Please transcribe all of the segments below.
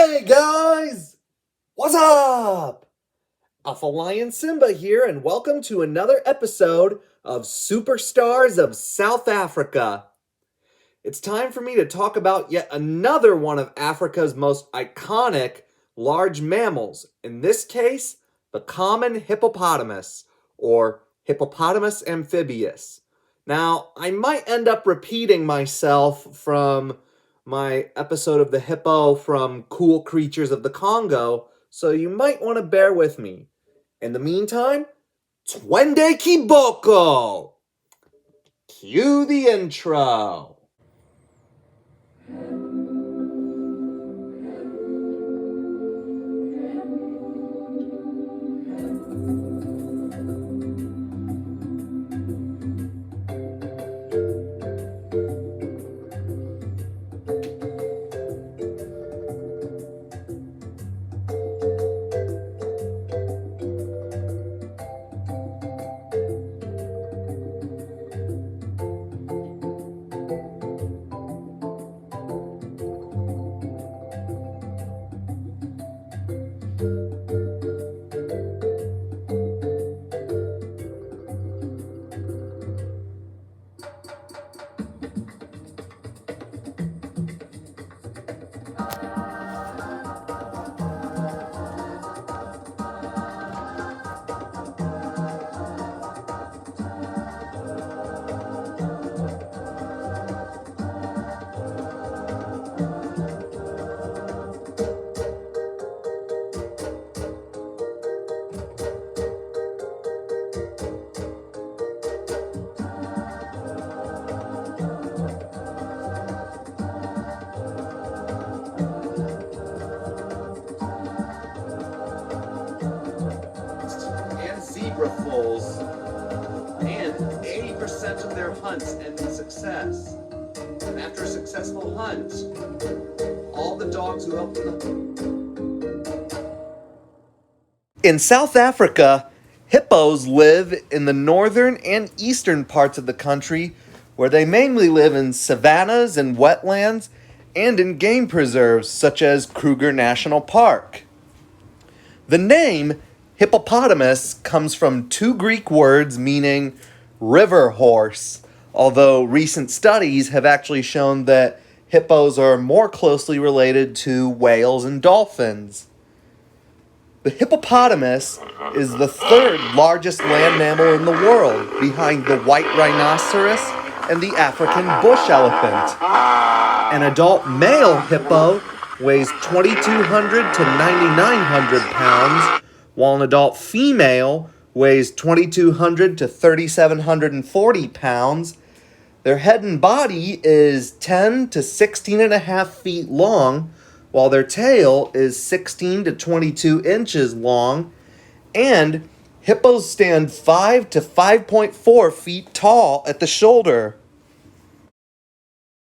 Hey guys! What's up? Alpha Lion Simba here, and welcome to another episode of Superstars of South Africa. It's time for me to talk about yet another one of Africa's most iconic large mammals, in this case, the common hippopotamus, or Hippopotamus amphibius. Now, I might end up repeating myself from my episode of the hippo from Cool Creatures of the Congo, so you might want to bear with me. In the meantime, Twende Kiboko! Cue the intro. And zebra foals, and 80% of their hunts end in success. And after a successful hunt, all the dogs who helped In South Africa, hippos live in the northern and eastern parts of the country, where they mainly live in savannas and wetlands and in game preserves such as Kruger National Park. The name hippopotamus comes from two Greek words meaning river horse, although recent studies have actually shown that hippos are more closely related to whales and dolphins. The hippopotamus is the third largest land mammal in the world, behind the white rhinoceros and the African bush elephant. An adult male hippo weighs 2,200 to 9,900 pounds, while an adult female weighs 2,200 to 3,740 pounds. Their head and body is 10 to 16 and a half feet long, while their tail is 16 to 22 inches long, and hippos stand 5 to 5.4 feet tall at the shoulder.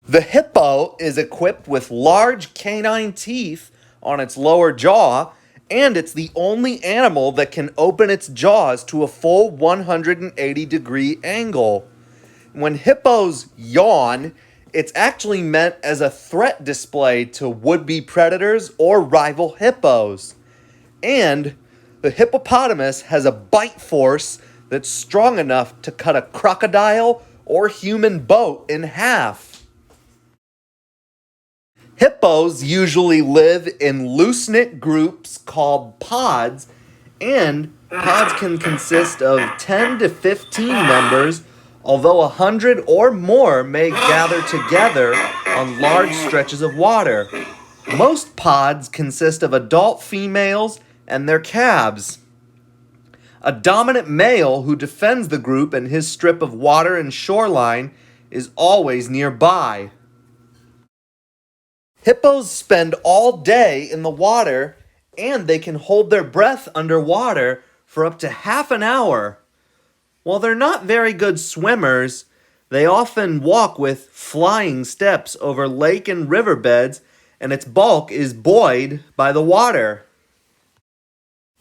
The hippo is equipped with large canine teeth on its lower jaw, and it's the only animal that can open its jaws to a full 180-degree angle. When hippos yawn, it's actually meant as a threat display to would-be predators or rival hippos. And the hippopotamus has a bite force that's strong enough to cut a crocodile or human boat in half. Hippos usually live in loose-knit groups called pods, and pods can consist of 10 to 15 members, although 100 or more may gather together on large stretches of water. Most pods consist of adult females and their calves. A dominant male who defends the group and his strip of water and shoreline is always nearby. Hippos spend all day in the water, and they can hold their breath underwater for up to half an hour. While they're not very good swimmers, they often walk with flying steps over lake and riverbeds, and its bulk is buoyed by the water.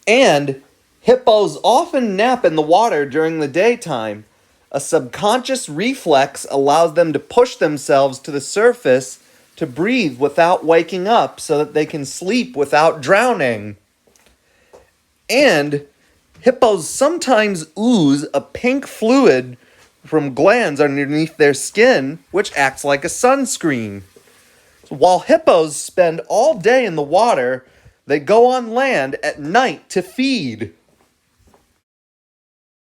And hippos often nap in the water during the daytime. A subconscious reflex allows them to push themselves to the surface to breathe without waking up so that they can sleep without drowning. And hippos sometimes ooze a pink fluid from glands underneath their skin, which acts like a sunscreen. So while hippos spend all day in the water, they go on land at night to feed.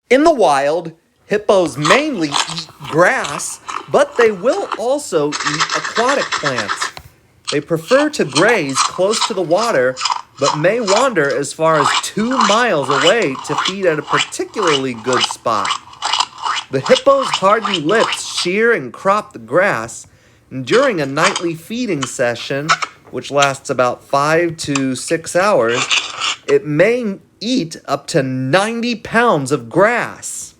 In the wild, hippos mainly eat grass, but they will also eat aquatic plants. They prefer to graze close to the water, but may wander as far as 2 miles away to feed at a particularly good spot. The hippo's hardened lips shear and crop the grass, and during a nightly feeding session, which lasts about 5 to 6 hours, it may eat up to 90 pounds of grass.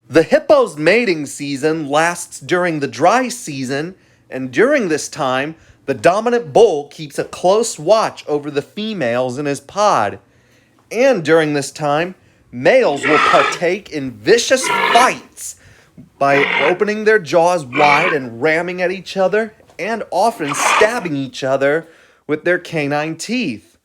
The hippo's mating season lasts during the dry season, and during this time, the dominant bull keeps a close watch over the females in his pod. And during this time, males will partake in vicious fights by opening their jaws wide and ramming at each other, and often stabbing each other with their canine teeth.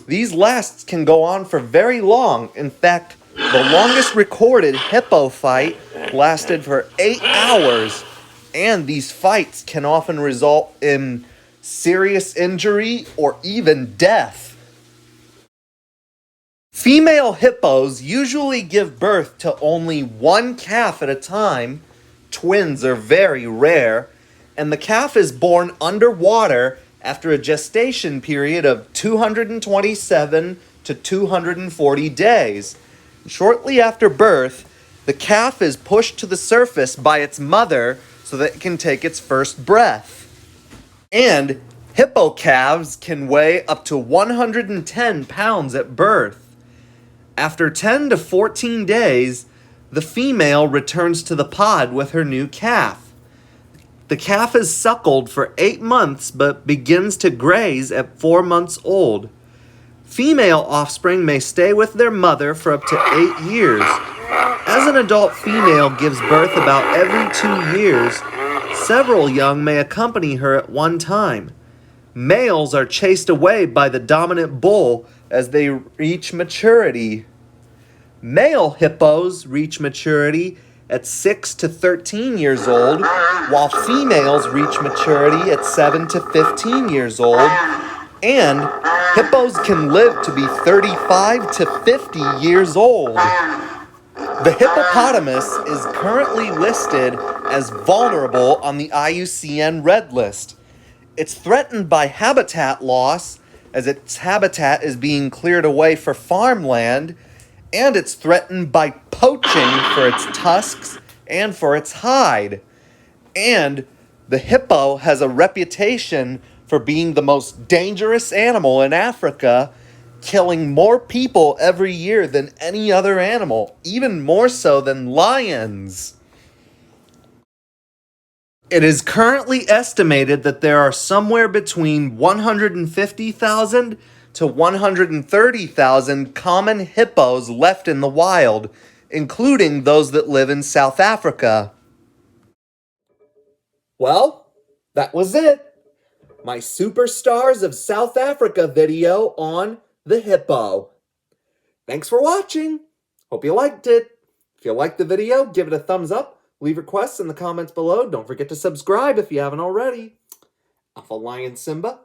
These lasts can go on for very long. In fact, the longest recorded hippo fight lasted for 8 hours, and these fights can often result in serious injury or even death. Female hippos usually give birth to only one calf at a time. Twins are very rare, and the calf is born underwater after a gestation period of 227 to 240 days. Shortly after birth, the calf is pushed to the surface by its mother so that it can take its first breath. And hippo calves can weigh up to 110 pounds at birth. After 10 to 14 days, the female returns to the pod with her new calf. The calf is suckled for 8 months but begins to graze at 4 months old. Female offspring may stay with their mother for up to 8 years. As an adult female gives birth about every 2 years, several young may accompany her at one time. Males are chased away by the dominant bull as they reach maturity. Male hippos reach maturity at 6 to 13 years old, while females reach maturity at 7 to 15 years old, and hippos can live to be 35 to 50 years old. The hippopotamus is currently listed as vulnerable on the IUCN Red List. It's threatened by habitat loss, as its habitat is being cleared away for farmland, and it's threatened by poaching for its tusks and for its hide. And the hippo has a reputation for being the most dangerous animal in Africa, killing more people every year than any other animal, even more so than lions. It is currently estimated that there are somewhere between 150,000 to 130,000 common hippos left in the wild, including those that live in South Africa. Well, that was it. My Superstars of South Africa video on the hippo. Thanks for watching. Hope you liked it. If you liked the video, give it a thumbs up. Leave requests in the comments below. Don't forget to subscribe if you haven't already. Alpha Lion Simba,